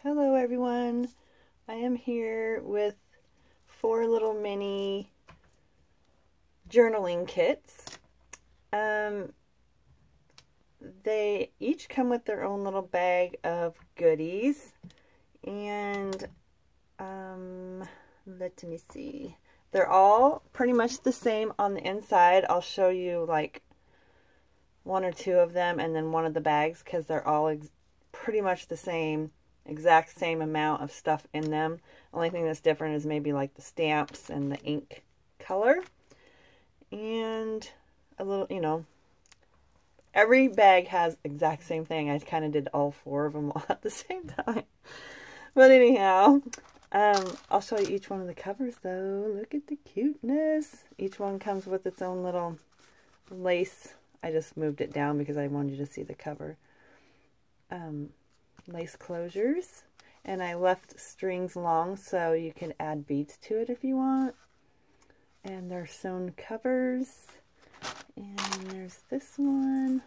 Hello everyone, I am here with 4 little mini journaling kits. They each come with their own little bag of goodies, and let me see. They're all pretty much the same on the inside. I'll show you like 1 or 2 of them and then one of the bags because they're all pretty much the same. Exact same amount of stuff in them. Only thing that's different is maybe like the stamps and the ink color. And a little, you know, every bag has exact same thing. I kind of did all 4 of them all at the same time. But anyhow, I'll show you each one of the covers though. Look at the cuteness. Each one comes with its own little lace. I just moved it down because I wanted you to see the cover. Lace closures, and I left strings long so you can add beads to it if you want. And they're sewn covers, and there's this one.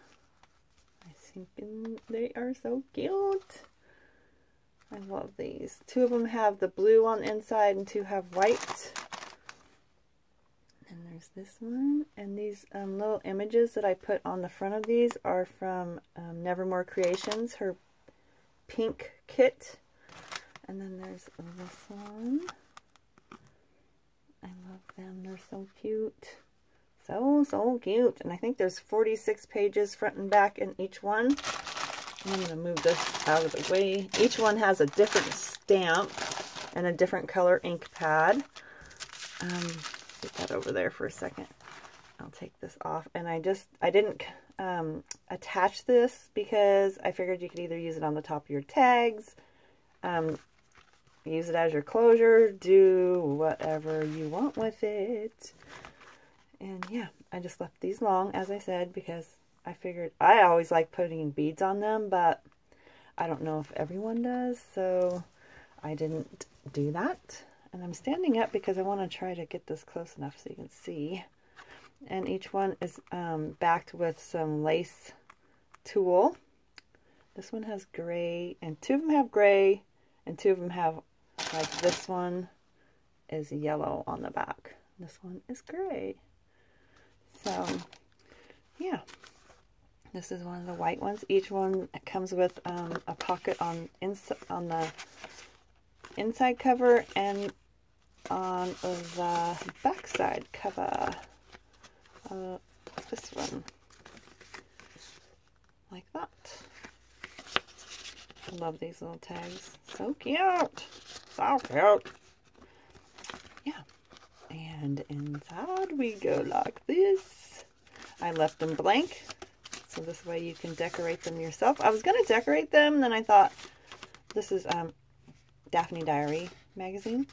I think they are so cute. I love these. 2 of them have the blue on the inside and 2 have white. And there's this one, and these little images that I put on the front of these are from Nevermore Creations, her pink kit. And then there's this one. I love them. They're so cute. So cute. And I think there's 46 pages front and back in each one. And I'm going to move this out of the way. Each one has a different stamp and a different color ink pad. Get that over there for a second. I'll take this off. And I didn't attach this because I figured you could either use it on the top of your tags, use it as your closure, do whatever you want with it. And yeah, I just left these long, as I said, because I figured I always like putting beads on them, but I don't know if everyone does, so I didn't do that. And I'm standing up because I want to try to get this close enough so you can see. And each one is backed with some lace tulle. This one has gray, and 2 of them have gray, and 2 of them have, like this one is yellow on the back. This one is gray. So, yeah. This is one of the white ones. Each one comes with a pocket on the inside cover and on the back side cover. This one, like that. I love these little tags. So cute. So cute. Yeah. And inside we go like this. I left them blank, so this way you can decorate them yourself. I was going to decorate them, then I thought, this is Daphne Diary magazine,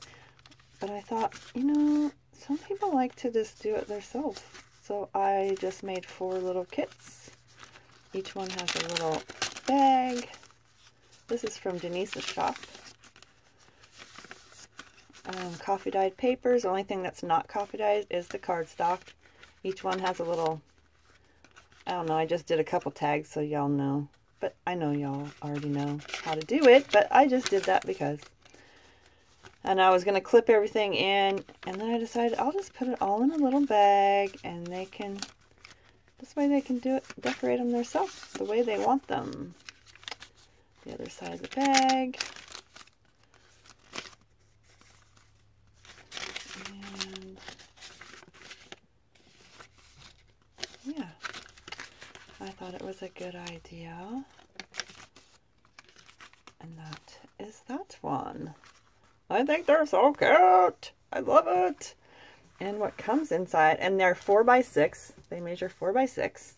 but I thought, you know, some people like to just do it themselves. So I just made 4 little kits. Each one has a little bag. This is from Denise's shop. Coffee dyed papers. The only thing that's not coffee dyed is the cardstock. Each one has a little, I don't know, I just did a couple tags so y'all know. But I know y'all already know how to do it, but I just did that because. And I was going to clip everything in, and then I decided I'll just put it all in a little bag, and they can, this way they can do it, decorate them themselves the way they want them. The other side of the bag. And yeah, I thought it was a good idea. And that is that one. I think they're so cute. I love it. And what comes inside, and they're 4x6. They measure 4x6.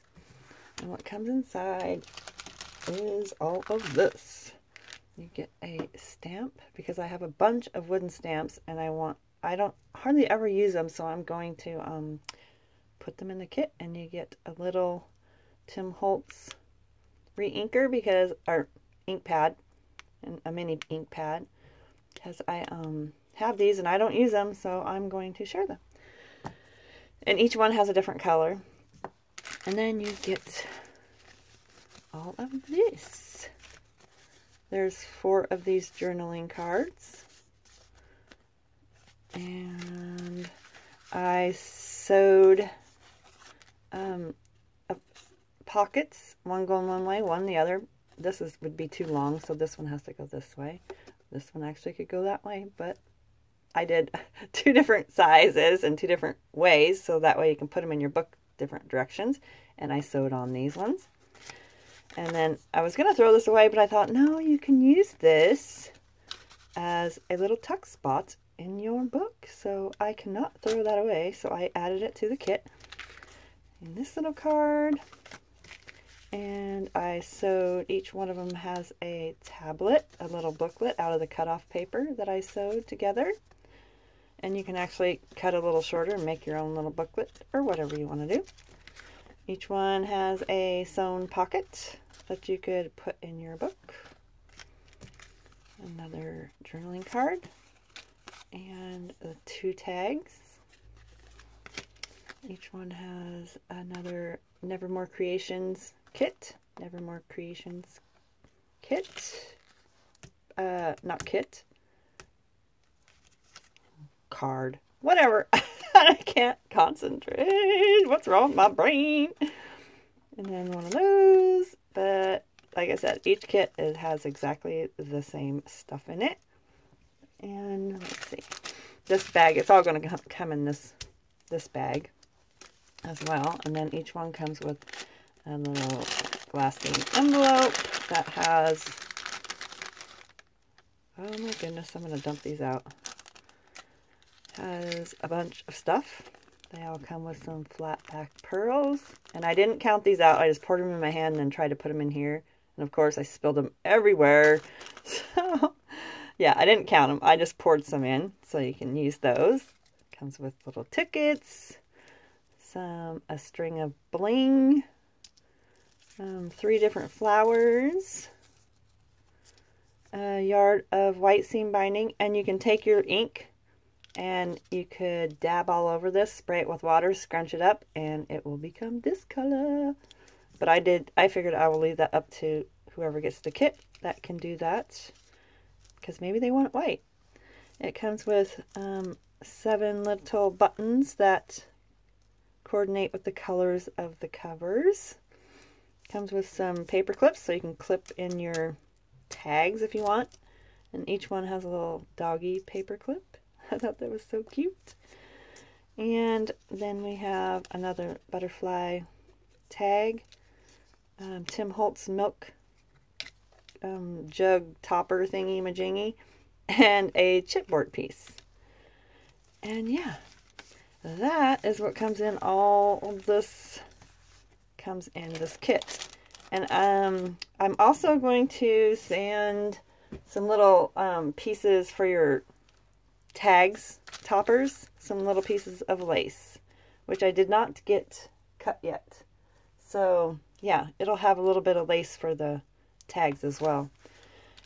And what comes inside is all of this. You get a stamp, because I have a bunch of wooden stamps, and I don't hardly ever use them, so I'm going to put them in the kit. And you get a little Tim Holtz re-inker, because our ink pad, and a mini ink pad, because I have these and I don't use them, so I'm going to share them. And each one has a different color. And then you get all of this. there's 4 of these journaling cards. And I sewed pockets, one going one way, one the other. This would be too long, so this one has to go this way. This one actually could go that way, but I did 2 different sizes and 2 different ways, so that way you can put them in your book different directions. And I sewed on these ones. And then I was going to throw this away, but I thought, no, you can use this as a little tuck spot in your book. So I cannot throw that away, so I added it to the kit. And this little card. And I sewed, each one of them has a tablet, a little booklet out of the cut-off paper that I sewed together. And you can actually cut a little shorter and make your own little booklet or whatever you want to do. Each one has a sewn pocket that you could put in your book. Another journaling card. And the 2 tags. Each one has another Nevermore Creations kit. Nevermore Creations kit. Not kit. Card. Whatever. I can't concentrate. What's wrong with my brain? And then one of those. But like I said, each kit has exactly the same stuff in it. And let's see. This bag, it's all going to come in this bag as well. And then each one comes with a little glassy envelope that has, oh my goodness, I'm going to dump these out. Has a bunch of stuff. They all come with some flat back pearls. And I didn't count these out. I just poured them in my hand and then tried to put them in here. And of course I spilled them everywhere. So yeah, I didn't count them. I just poured some in so you can use those. Comes with little tickets. A string of bling, 3 different flowers, a yard of white seam binding, and you can take your ink and you could dab all over this, spray it with water, scrunch it up, and it will become this color. But I figured I will leave that up to whoever gets the kit that can do that, because maybe they want it white. It comes with 7 little buttons that coordinate with the colors of the covers. Comes with some paper clips so you can clip in your tags if you want. And each one has a little doggy paper clip. I thought that was so cute. And then we have another butterfly tag. Tim Holtz milk jug topper thingy majingy. And a chipboard piece. And yeah. That is what comes in all of this, comes in this kit. And I'm also going to sand some little pieces for your tags, toppers, some little pieces of lace, which I did not get cut yet. So yeah, it'll have a little bit of lace for the tags as well.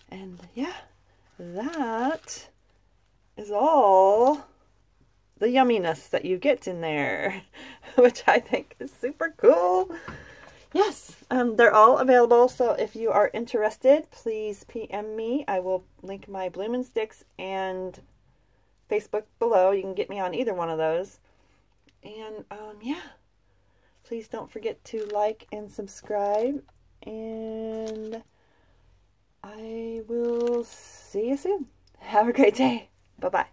And yeah, that is all the yumminess that you get in there, which I think is super cool. Yes, they're all available, so if you are interested, please PM me. I will link my Bloomin' Sticks and Facebook below. You can get me on either one of those. And yeah, please don't forget to like and subscribe, and I will see you soon. Have a great day. Bye-bye.